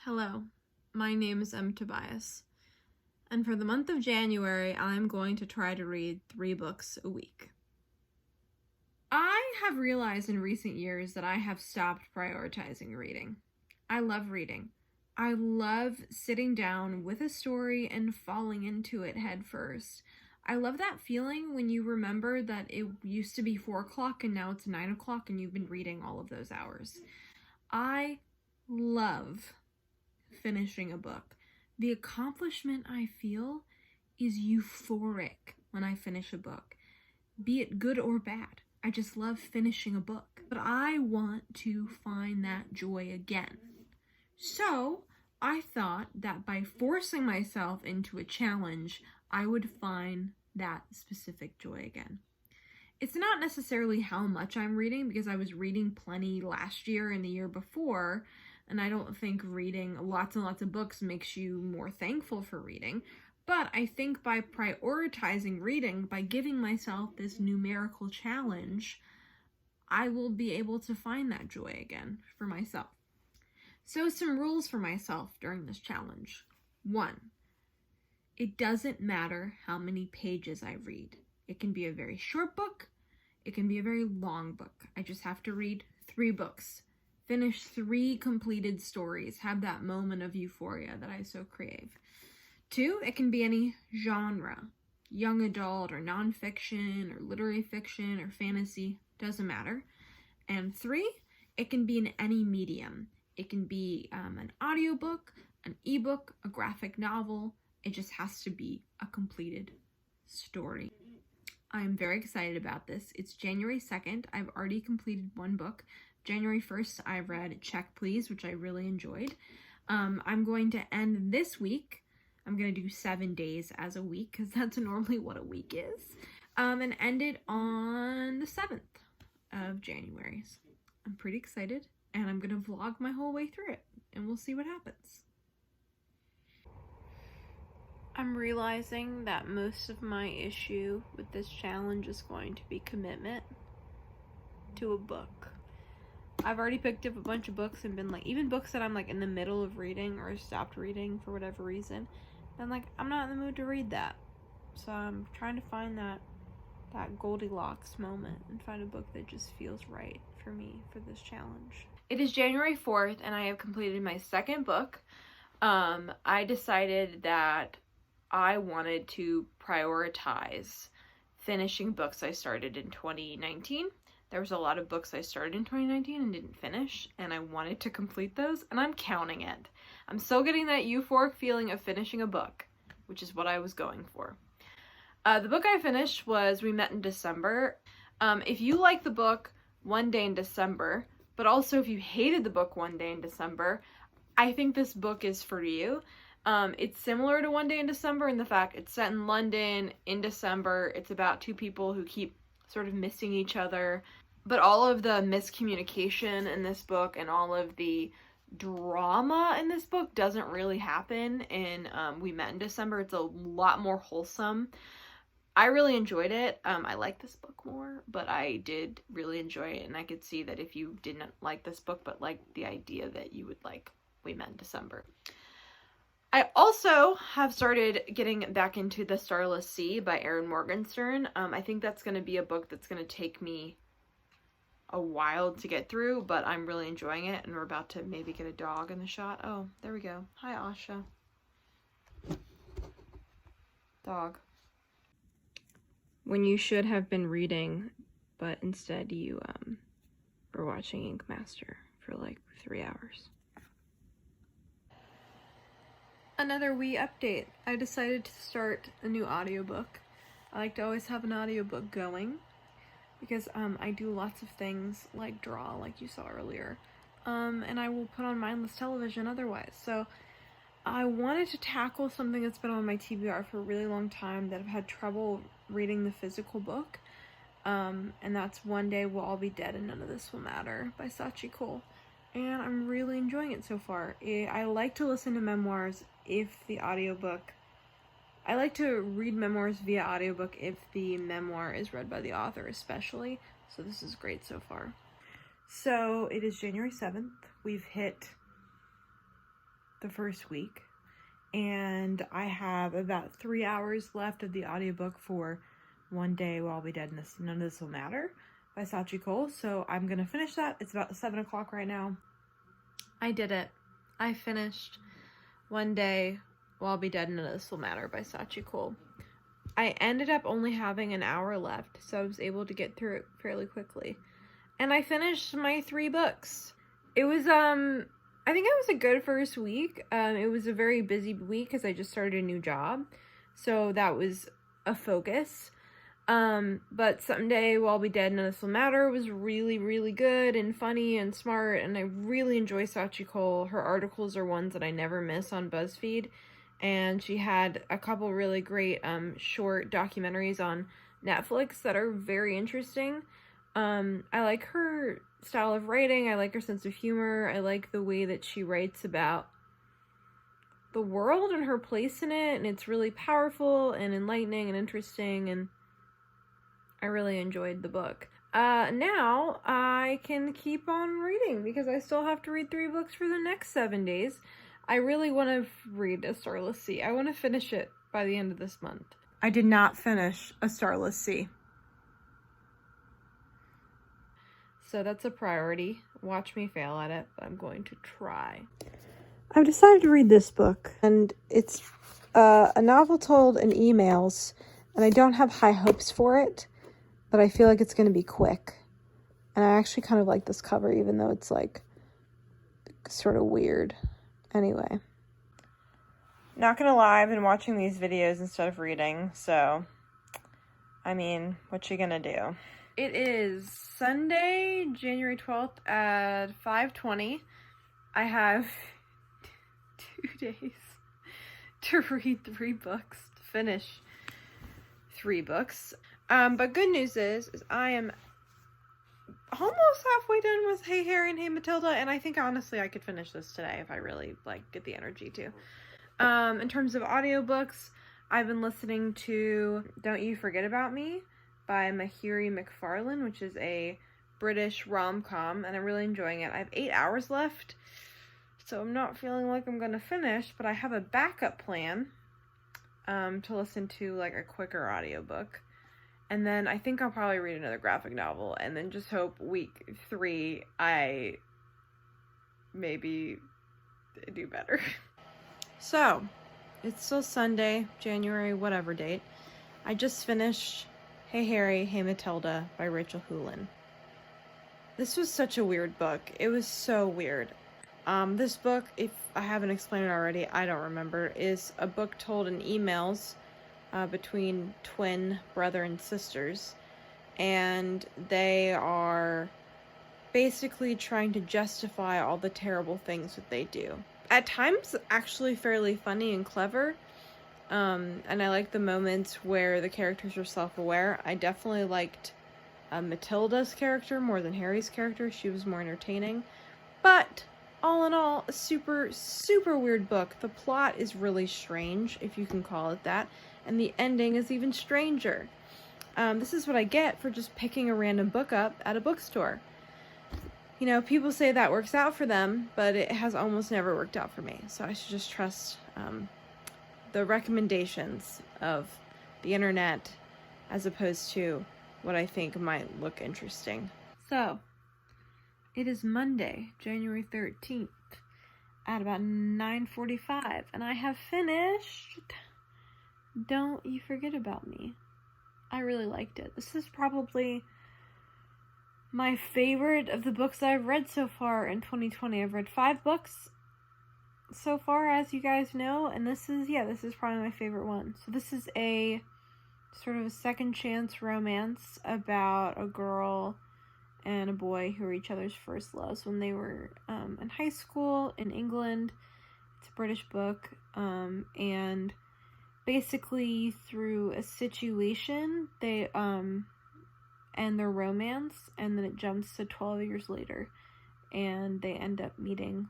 Hello, my name is M. Tobias, and for the month of January, I'm going to try to read 3 books a week. I have realized in recent years that I have stopped prioritizing reading. I love reading. I love sitting down with a story and falling into it head first. I love that feeling when you remember that it used to be 4 o'clock and now it's 9 o'clock and you've been reading all of those hours. I love finishing a book. The accomplishment I feel is euphoric when I finish a book, be it good or bad. I just love finishing a book, but I want to find that joy again. So I thought that by forcing myself into a challenge, I would find that specific joy again. It's not necessarily how much I'm reading, because I was reading plenty last year and the year before, and I don't think reading lots and lots of books makes you more thankful for reading. But I think by prioritizing reading, by giving myself this numerical challenge, I will be able to find that joy again for myself. So some rules for myself during this challenge. 1, it doesn't matter how many pages I read. It can be a very short book. It can be a very long book. I just have to read 3 books. Finish 3 completed stories. Have that moment of euphoria that I so crave. 2, it can be any genre. Young adult or nonfiction or literary fiction or fantasy. Doesn't matter. And 3, it can be in any medium. It can be an audiobook, an ebook, a graphic novel. It just has to be a completed story. I'm very excited about this. It's January 2nd. I've already completed 1 book. January 1st, I read Check Please, which I really enjoyed. I'm going to end this week. I'm going to do 7 days as a week, because that's normally what a week is. And end it on the 7th of January. So I'm pretty excited, and I'm going to vlog my whole way through it, and we'll see what happens. I'm realizing that most of my issue with this challenge is going to be commitment to a book. I've already picked up a bunch of books and been like, even books that I'm like in the middle of reading or stopped reading for whatever reason, I'm like, I'm not in the mood to read that. So I'm trying to find that Goldilocks moment and find a book that just feels right for me for this challenge. It is January 4th and I have completed my 2nd book. I decided that I wanted to prioritize finishing books I started in 2019. There was a lot of books I started in 2019 and didn't finish, and I wanted to complete those, and I'm counting it. I'm still getting that euphoric feeling of finishing a book, which is what I was going for. The book I finished was We Met in December. If you like the book One Day in December, but also if you hated the book One Day in December, I think this book is for you. It's similar to One Day in December in the fact it's set in London in December. It's about 2 people who keep sort of missing each other. But all of the miscommunication in this book and all of the drama in this book doesn't really happen in We Met in December. It's a lot more wholesome. I really enjoyed it. I like this book more, but I did really enjoy it, and I could see that if you didn't like this book but liked the idea, that you would like We Met in December. I also have started getting back into The Starless Sea by Erin Morgenstern. I think that's going to be a book that's going to take me a while to get through, but I'm really enjoying it, and we're about to maybe get a dog in the shot. Oh, there we go. Hi, Asha. Dog. When you should have been reading, but instead you were watching Ink Master for like 3 hours. Another wee update. I decided to start a new audiobook. I like to always have an audiobook going, because I do lots of things like draw, like you saw earlier, and I will put on mindless television otherwise. So I wanted to tackle something that's been on my TBR for a really long time, that I've had trouble reading the physical book, and that's One Day We'll All Be Dead and None of This Will Matter by Sachi Cole, and I'm really enjoying it so far. I like to listen to memoirs if the audiobook I like to read memoirs via audiobook if the memoir is read by the author especially, so this is great so far. So it is January 7th. We've hit the first week, and I have about 3 hours left of the audiobook for One Day We'll All Be Dead and None of This Will Matter by Sachi Cole, so I'm gonna finish that. It's about 7 o'clock right now. I did it. I finished One Day We'll All Be Dead and None of This Will Matter by Sachi Cole. I ended up only having an hour left, so I was able to get through it fairly quickly. And I finished my 3 books. It was, I think it was a good first week. It was a very busy week because I just started a new job. So that was a focus. But Someday We'll All Be Dead, None of This Will Matter was really, really good and funny and smart. And I really enjoy Sachi Cole. Her articles are ones that I never miss on BuzzFeed. And she had a couple really great, short documentaries on Netflix that are very interesting. I like her style of writing. I like her sense of humor. I like the way that she writes about the world and her place in it, and it's really powerful and enlightening and interesting, and I really enjoyed the book. Now I can keep on reading because I still have to read 3 books for the next 7 days. I really want to read A Starless Sea. I want to finish it by the end of this month. I did not finish A Starless Sea. So that's a priority. Watch me fail at it, but I'm going to try. I've decided to read this book, and it's a novel told in emails, and I don't have high hopes for it, but I feel like it's going to be quick. And I actually kind of like this cover, even though it's like sort of weird. Anyway. Not gonna lie, I've been watching these videos instead of reading, so I mean, what you gonna do? It is Sunday, January 12th at 5:20. I have 2 days to read 3 books, to finish 3 books. But good news is I am almost halfway done with Hey Harry and Hey Matilda, and I think honestly I could finish this today if I really get the energy to. In terms of audiobooks, I've been listening to Don't You Forget About Me by Mahiri McFarlane, which is a British rom-com, and I'm really enjoying it. I have 8 hours left, so I'm not feeling like I'm gonna finish, but I have a backup plan to listen to like a quicker audiobook. And then I think I'll probably read another graphic novel, and then just hope week 3 I maybe do better. So, it's still Sunday, January whatever date. I just finished Hey Harry, Hey Matilda by Rachel Houlihan. This was such a weird book. It was so weird. This book, if I haven't explained it already, I don't remember, is a book told in emails between twin brother and sisters, and they are basically trying to justify all the terrible things that they do. At times, actually fairly funny and clever, and I like the moments where the characters are self-aware. I definitely liked Matilda's character more than Harry's character. She was more entertaining, but all in all, a super, super weird book. The plot is really strange, if you can call it that, and the ending is even stranger. This is what I get for just picking a random book up at a bookstore. You know, people say that works out for them, but it has almost never worked out for me. So I should just trust the recommendations of the internet as opposed to what I think might look interesting. So, it is Monday, January 13th at about 9:45, and I have finished Don't You Forget About Me. I really liked it. This is probably my favorite of the books I've read so far in 2020. I've read 5 books so far, as you guys know, and this is probably my favorite one. So this is a sort of a second chance romance about a girl and a boy who were each other's first loves when they were in high school in England. It's a British book, and basically through a situation they end their romance, and then it jumps to 12 years later and they end up meeting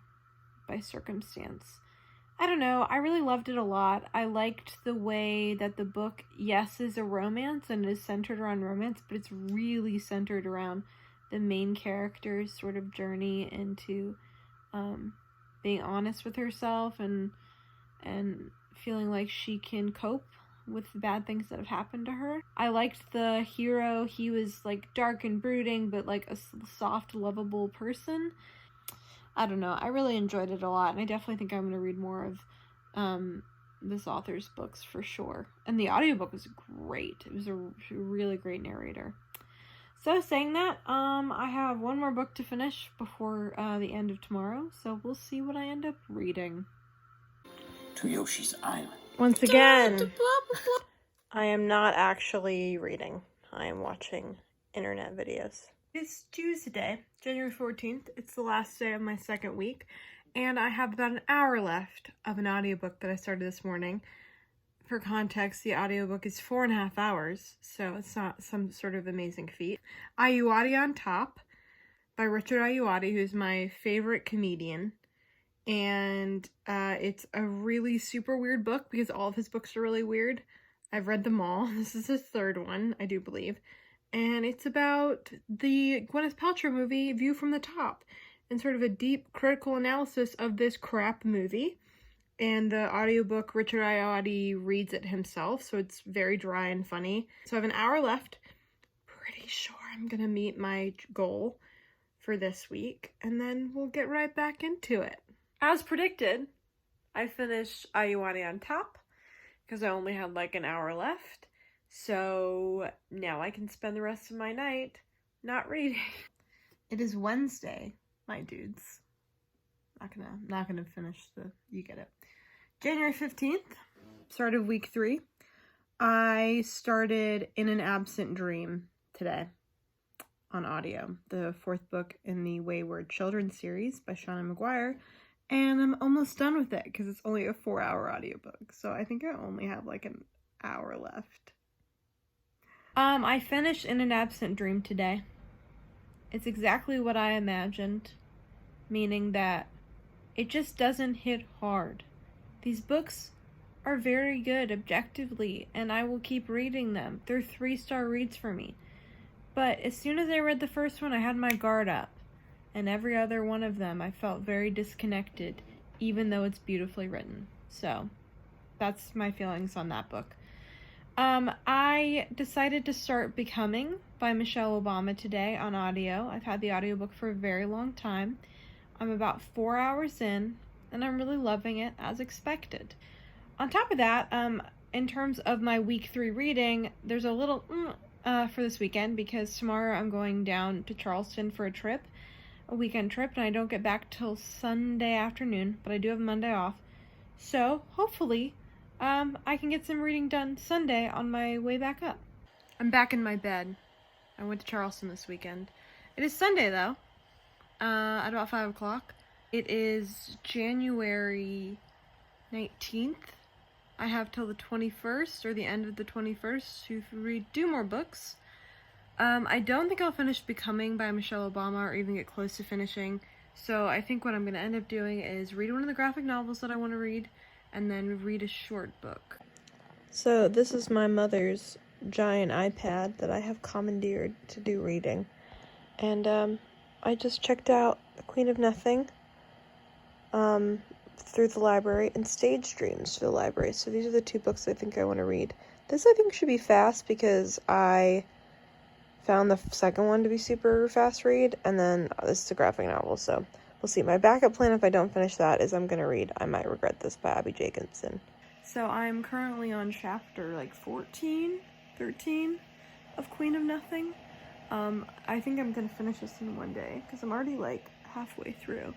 by circumstance. I don't know, I really loved it a lot. I liked the way that the book, yes, is a romance and is centered around romance, but it's really centered around the main character's sort of journey into being honest with herself and feeling like she can cope with the bad things that have happened to her. I liked the hero. He was like dark and brooding, but like a soft, lovable person. I don't know. I really enjoyed it a lot, and I definitely think I'm going to read more of this author's books for sure. And the audiobook was great. It was a really great narrator. So saying that, I have one more book to finish before the end of tomorrow, so we'll see what I end up reading. To Yoshi's Island. Once again, I am not actually reading. I am watching internet videos. It's Tuesday, January 14th. It's the last day of my second week, and I have about an hour left of an audiobook that I started this morning. For context, the audiobook is 4.5 hours, so it's not some sort of amazing feat. Ayoade on Top by Richard Ayoade, who's my favorite comedian. And it's a really super weird book because all of his books are really weird. I've read them all. This is his third one, I do believe. And it's about the Gwyneth Paltrow movie, View from the Top, and sort of a deep critical analysis of this crap movie. And the audiobook, Richard Ayoade reads it himself, so it's very dry and funny. So I have an hour left. Pretty sure I'm gonna meet my goal for this week, and then we'll get right back into it. As predicted, I finished Ayoade on Top because I only had like an hour left. So now I can spend the rest of my night not reading. It is Wednesday, my dudes. Not gonna finish you get it. January 15th, start of week 3. I started In an Absent Dream today on audio, the 4th book in the Wayward Children series by Seanan McGuire. And I'm almost done with it because it's only a 4-hour audiobook. So I think I only have like an hour left. I finished In an Absent Dream today. It's exactly what I imagined. Meaning that it just doesn't hit hard. These books are very good objectively, and I will keep reading them. They're 3-star reads for me. But as soon as I read the first one, I had my guard up. And every other one of them, I felt very disconnected, even though it's beautifully written. So, that's my feelings on that book. I decided to start Becoming by Michelle Obama today on audio. I've had the audiobook for a very long time. I'm about 4 hours in, and I'm really loving it, as expected. On top of that, in terms of my week 3 reading, there's a little for this weekend, because tomorrow I'm going down to Charleston for a weekend trip, and I don't get back till Sunday afternoon, but I do have Monday off. So, hopefully, I can get some reading done Sunday on my way back up. I'm back in my bed. I went to Charleston this weekend. It is Sunday, though, at about 5 o'clock. It is January 19th. I have till the 21st, or the end of the 21st, to read 2 more books. I don't think I'll finish Becoming by Michelle Obama, or even get close to finishing. So I think what I'm going to end up doing is read one of the graphic novels that I want to read, and then read a short book. So this is my mother's giant iPad that I have commandeered to do reading. And I just checked out The Queen of Nothing through the library, and Stage Dreams through the library. So these are the 2 books I think I want to read. This I think should be fast because I found the second one to be super fast read, and then this is a graphic novel, so we'll see. My backup plan if I don't finish that is I'm going to read I Might Regret This by Abby Jacobson. So I'm currently on chapter 14, 13 of Queen of Nothing. I think I'm going to finish this in one day because I'm already halfway through.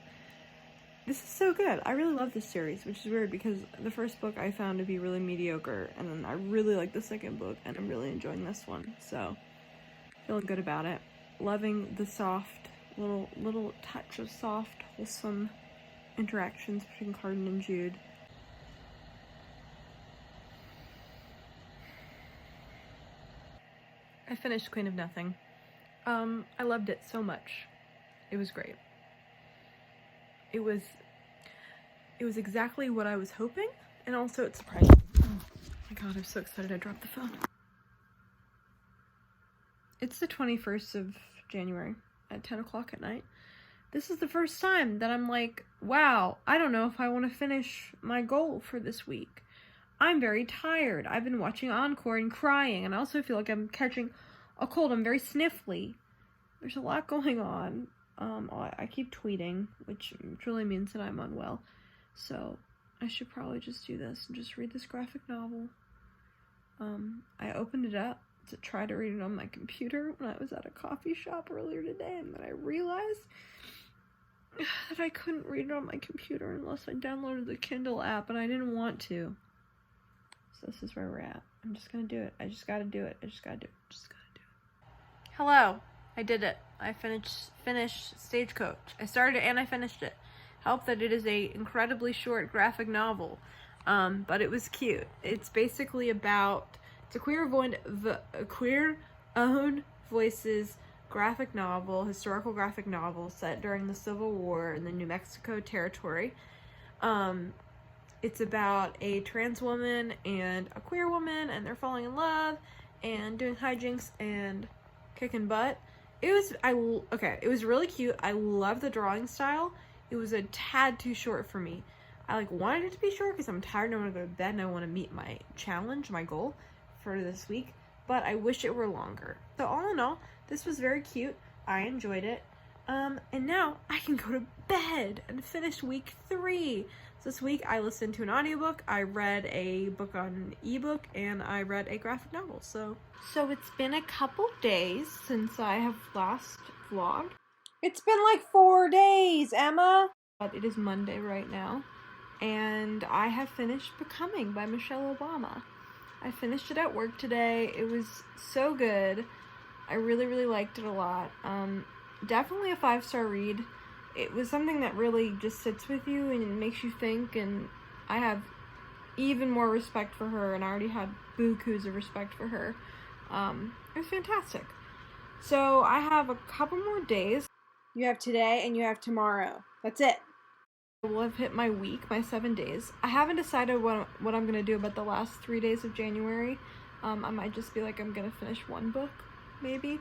This is so good. I really love this series, which is weird because the first book I found to be really mediocre, and then I really like the second book, and I'm really enjoying this one, so feeling good about it. Loving the soft, little touch of soft, wholesome interactions between Carden and Jude. I finished Queen of Nothing. I loved it so much. It was great. It was exactly what I was hoping, and also it surprised me. Oh my god, I'm so excited I dropped the phone. It's the 21st of January at 10 o'clock at night, this is the first time that I'm like, wow, I don't know if I want to finish my goal for this week. I'm very tired. I've been watching Encore and crying, and I also feel like I'm catching a cold. I'm very sniffly. There's a lot going on. I keep tweeting, which really means that I'm unwell. So I should probably just do this and just read this graphic novel. I opened it up to try to read it on my computer when I was at a coffee shop earlier today, and then I realized that I couldn't read it on my computer unless I downloaded the Kindle app, and I didn't want to. So this is where we're at. I'm just gonna do it. I just gotta do it. Hello. I did it. I finished Stagecoach. I started it and I finished it. Help that it is a incredibly short graphic novel, but it was cute. It's basically about, it's a queer-owned voices graphic novel, historical graphic novel set during the Civil War in the New Mexico territory. It's about a trans woman and a queer woman, and they're falling in love and doing hijinks and kicking butt. It was really cute. I love the drawing style. It was a tad too short for me. I wanted it to be short because I'm tired and I want to go to bed and I want to meet my challenge, my goal for this week, but I wish it were longer. So all in all, this was very cute. I enjoyed it. And now I can go to bed and finish week 3. So this week I listened to an audiobook, I read a book on an ebook, and I read a graphic novel. So it's been a couple days since I have last vlogged. It's been 4 days, Emma! But it is Monday right now, and I have finished Becoming by Michelle Obama. I finished it at work today. It was so good. I really, really liked it a lot. Definitely a 5-star read. It was something that really just sits with you and makes you think, and I have even more respect for her, and I already had bukus of respect for her. It was fantastic. So I have a couple more days. You have today and you have tomorrow. That's it. I will have hit my week, my 7 days. I haven't decided what I'm going to do about the last 3 days of January. I might just be I'm going to finish one book, maybe.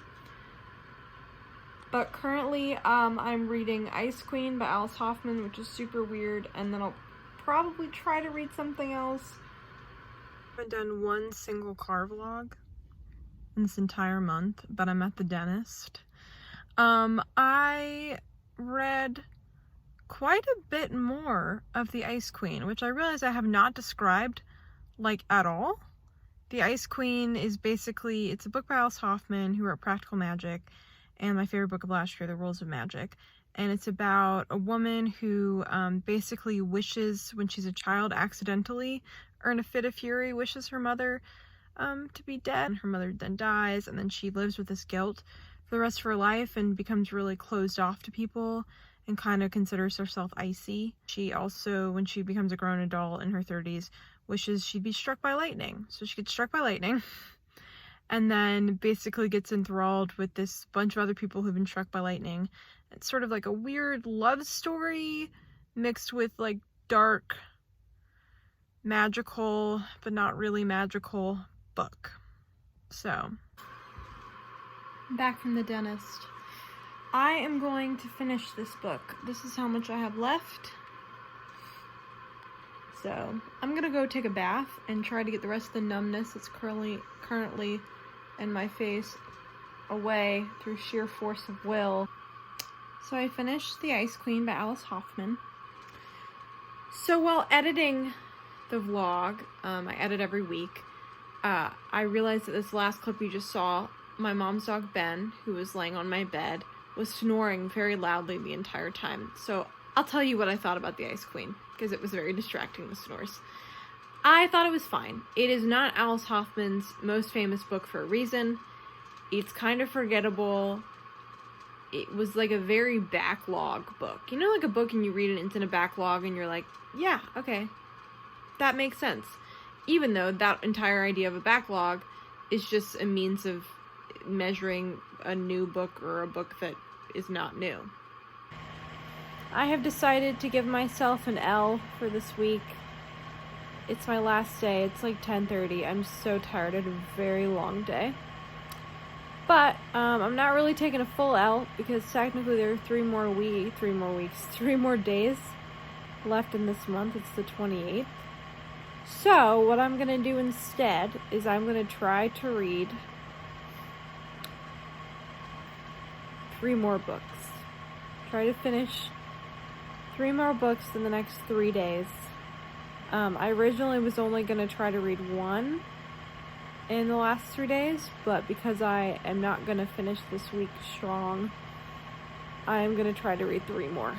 But currently, I'm reading Ice Queen by Alice Hoffman, which is super weird, and then I'll probably try to read something else. I haven't done one single car vlog in this entire month, but I'm at the dentist. I read quite a bit more of The Ice Queen, which I realize I have not described, at all. The Ice Queen is basically, it's a book by Alice Hoffman, who wrote Practical Magic, and my favorite book of last year, The Rules of Magic. And it's about a woman who basically wishes, when she's a child, accidentally, or in a fit of fury, wishes her mother to be dead. And her mother then dies, and then she lives with this guilt for the rest of her life and becomes really closed off to people and kind of considers herself icy. She also, when she becomes a grown adult in her 30s, wishes she'd be struck by lightning. So she gets struck by lightning. And then basically gets enthralled with this bunch of other people who've been struck by lightning. It's sort of like a weird love story mixed with dark, magical, but not really magical book. So, back from the dentist. I am going to finish this book. This is how much I have left. So, I'm gonna go take a bath and try to get the rest of the numbness that's currently in my face away through sheer force of will. So I finished The Ice Queen by Alice Hoffman. So while editing the vlog, I edit every week, I realized that this last clip you just saw, my mom's dog Ben, who was laying on my bed, was snoring very loudly the entire time. So I'll tell you what I thought about The Ice Queen, because it was very distracting, the snores. I thought it was fine. It is not Alice Hoffman's most famous book for a reason. It's kind of forgettable. It was a very backlog book. You know, a book and you read it and it's in a backlog and you're like, yeah, okay, that makes sense. Even though that entire idea of a backlog is just a means of measuring a new book or a book that is not new. I have decided to give myself an L for this week. It's my last day. It's 10:30. I'm so tired. I had a very long day. But I'm not really taking a full L because technically there are 3 more days left in this month. It's the 28th. So what I'm going to do instead is I'm going to try to read 3 more books. Try to finish 3 more books in the next 3 days. I originally was only going to try to read 1 in the last 3 days, but because I am not going to finish this week strong, I'm going to try to read 3 more.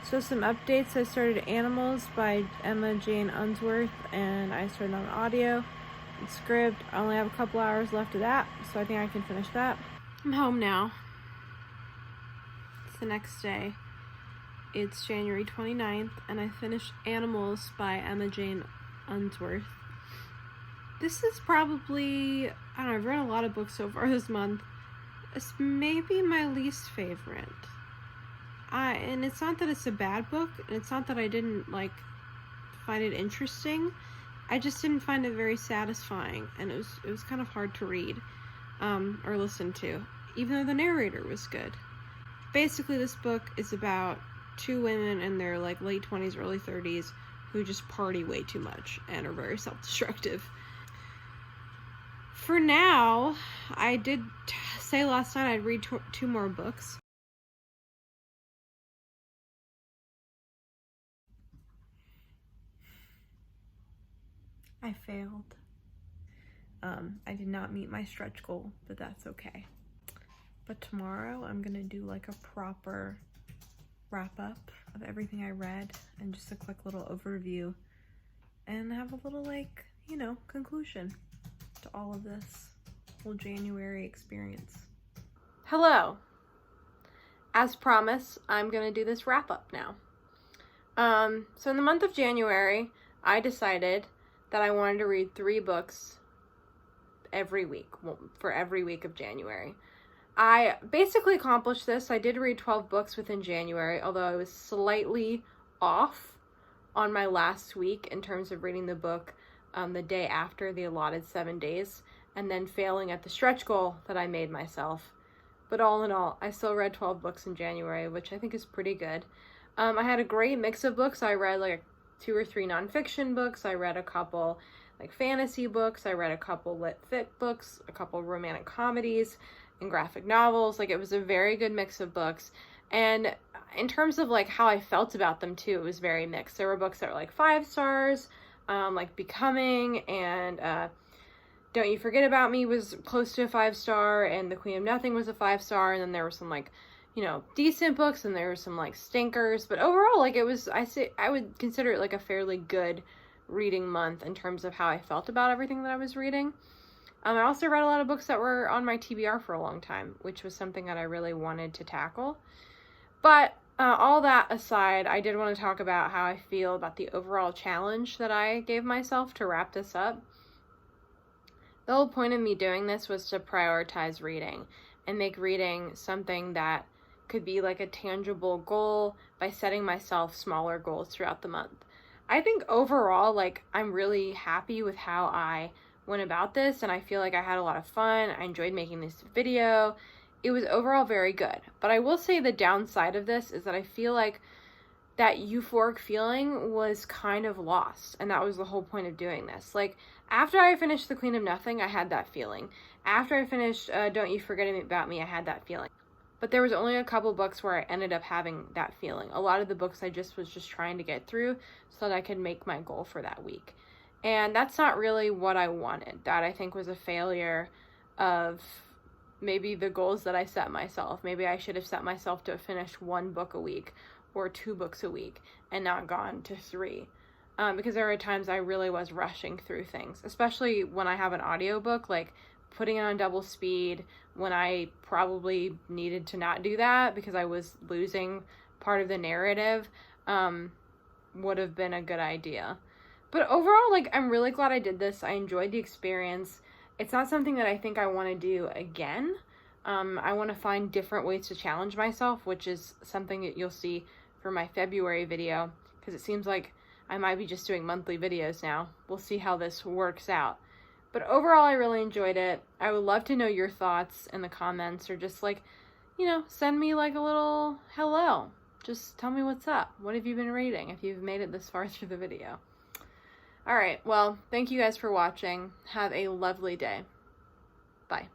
So some updates: I started Animals by Emma Jane Unsworth, and I started on audio and script. I only have a couple hours left of that, so I think I can finish that. I'm home now. It's the next day. It's January 29th, and I finished Animals by Emma Jane Unsworth. This is probably, I don't know, I've read a lot of books so far this month. It's maybe my least favorite. And it's not that it's a bad book, and it's not that I didn't, find it interesting. I just didn't find it very satisfying, and it was kind of hard to read, or listen to, even though the narrator was good. Basically, this book is about 2 women in their, late 20s, early 30s, who just party way too much and are very self-destructive. For now, I did say last night I'd read 2 more books. I failed. I did not meet my stretch goal, but that's okay. But tomorrow I'm gonna do a proper wrap up of everything I read and just a quick little overview and have a little conclusion to all of this whole January experience. Hello. As promised, I'm gonna do this wrap up now. So in the month of January, I decided that I wanted to read 3 books every week, for every week of January. I basically accomplished this. I did read 12 books within January, although I was slightly off on my last week in terms of reading the book the day after the allotted 7 days, and then failing at the stretch goal that I made myself. But all in all, I still read 12 books in January, which I think is pretty good. I had a great mix of books. I read 2 or 3 nonfiction books. I read a couple fantasy books. I read a couple lit fic books, a couple romantic comedies, and graphic novels. It was a very good mix of books. And in terms of how I felt about them too, it was very mixed. There were books that were 5 stars, like Becoming, and Don't You Forget About Me was close to a 5-star, and The Queen of Nothing was a 5-star, and then there were some decent books, and there were some stinkers, but overall I would consider it a fairly good reading month in terms of how I felt about everything that I was reading. I also read a lot of books that were on my TBR for a long time, which was something that I really wanted to tackle. But all that aside, I did want to talk about how I feel about the overall challenge that I gave myself to wrap this up. The whole point of me doing this was to prioritize reading and make reading something that could be a tangible goal by setting myself smaller goals throughout the month. I think overall, I'm really happy with how I went about this, and I feel I had a lot of fun. I enjoyed making this video. It was overall very good. But I will say the downside of this is that I feel that euphoric feeling was kind of lost, and that was the whole point of doing this. After I finished The Queen of Nothing, I had that feeling. After I finished Don't You Forget About Me, I had that feeling. But there was only a couple books where I ended up having that feeling. A lot of the books I was just trying to get through so that I could make my goal for that week. And that's not really what I wanted. That, I think, was a failure of maybe the goals that I set myself. Maybe I should have set myself to finish 1 book a week or 2 books a week and not gone to 3. Because there were times I really was rushing through things, especially when I have an audiobook, putting it on double speed when I probably needed to not do that because I was losing part of the narrative would have been a good idea. But overall, I'm really glad I did this. I enjoyed the experience. It's not something that I think I want to do again. I want to find different ways to challenge myself, which is something that you'll see for my February video, because it seems like I might be just doing monthly videos now. We'll see how this works out. But overall, I really enjoyed it. I would love to know your thoughts in the comments, or just like, send me like a little hello. Just tell me what's up. What have you been reading if you've made it this far through the video? All right, well, thank you guys for watching. Have a lovely day. Bye.